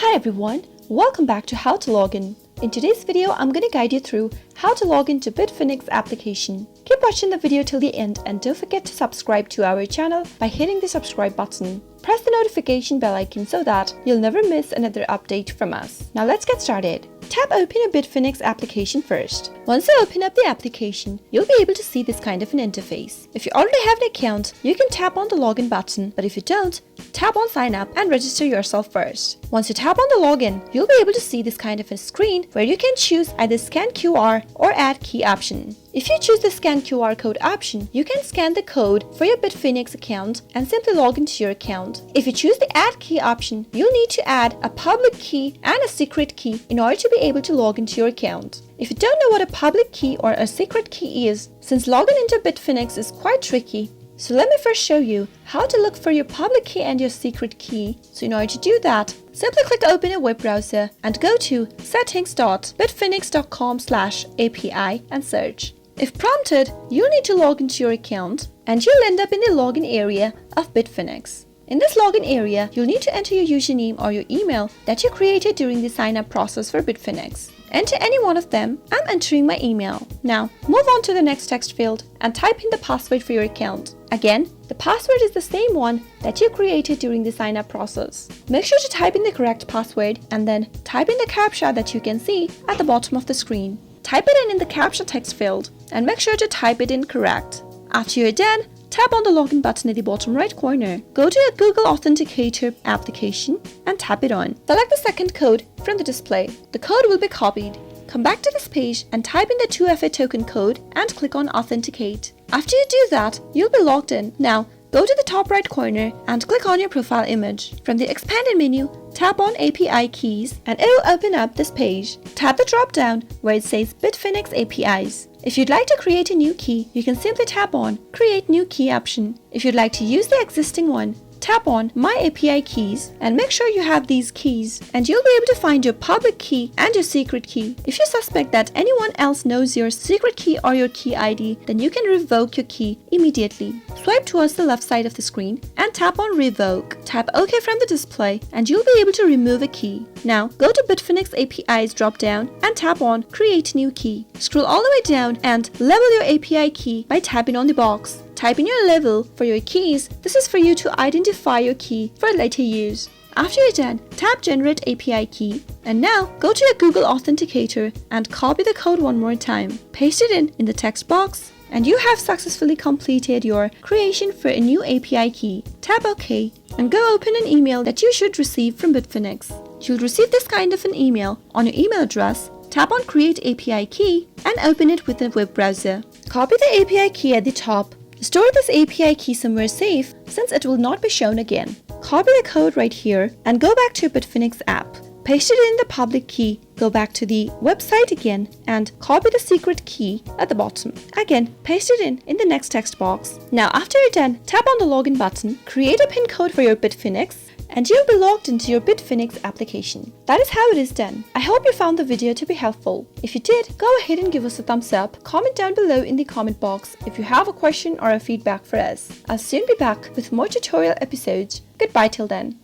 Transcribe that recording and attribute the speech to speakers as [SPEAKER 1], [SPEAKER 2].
[SPEAKER 1] Hi everyone, welcome back to How to Login. In today's video, I'm going to guide you through how to log into Bitfinex application. Keep watching the video till the end and don't forget to subscribe to our channel by hitting the subscribe button. Press the notification bell icon so that you'll never miss another update from us. Now let's get started. Tap open a Bitfinex application first. Once you open up the application, you'll be able to see this kind of an interface. If you already have an account, you can tap on the login button, but if you don't, tap on sign up and register yourself first. Once you tap on the login, you'll be able to see this kind of a screen where you can choose either scan QR or add key option. If you choose the scan QR code option, you can scan the code for your Bitfinex account and simply log into your account. If you choose the add key option, you'll need to add a public key and a secret key in order to be able to log into your account. If you don't know what a public key or a secret key is, since logging into Bitfinex is quite tricky, so let me first show you how to look for your public key and your secret key. So in order to do that, simply click open a web browser and go to settings.bitfinex.com/API and search. If prompted, you'll need to log into your account and you'll end up in the login area of Bitfinex. In this login area, you'll need to enter your username or your email that you created during the sign up process for Bitfinex. Enter any one of them. I'm entering my email. Now, move on to the next text field and type in the password for your account. Again, the password is the same one that you created during the sign up process. Make sure to type in the correct password and then type in the CAPTCHA that you can see at the bottom of the screen. Type it in the CAPTCHA text field and make sure to type it in correct. After you're done, tap on the login button at the bottom right corner. Go to your Google Authenticator application and tap it on. Select the second code from the display. The code will be copied. Come back to this page and type in the 2FA token code and click on Authenticate. After you do that, you'll be logged in. Now, go to the top right corner and click on your profile image. From the expanded menu, tap on API keys and it will open up this page. Tap the drop down where it says Bitfinex APIs. If you'd like to create a new key, you can simply tap on Create New Key option. If you'd like to use the existing one, tap on My API Keys and make sure you have these keys and you'll be able to find your public key and your secret key. If you suspect that anyone else knows your secret key or your key ID, then you can revoke your key immediately. Swipe towards the left side of the screen and tap on Revoke. Tap OK from the display and you'll be able to remove a key. Now go to Bitfinex APIs drop down and tap on Create New Key. Scroll all the way down and level your API key by tapping on the box. Type in your level for your keys. This is for you to identify your key for later use. After you're done, tap Generate API Key. And now, go to your Google Authenticator and copy the code one more time. Paste it in the text box and you have successfully completed your creation for a new API key. Tap OK and go open an email that you should receive from Bitfinex. You'll receive this kind of an email on your email address. Tap on Create API Key and open it with the web browser. Copy the API key at the top. Store this API key somewhere safe since it will not be shown again. Copy the code right here and go back to your Bitfinex app. Paste it in the public key, go back to the website again and copy the secret key at the bottom. Again, paste it in the next text box. Now after you're done, tap on the login button, create a PIN code for your Bitfinex and you'll be logged into your Bitfinex application. That is how it is done. I hope you found the video to be helpful. If you did, go ahead and give us a thumbs up. Comment down below in the comment box if you have a question or a feedback for us. I'll soon be back with more tutorial episodes. Goodbye till then.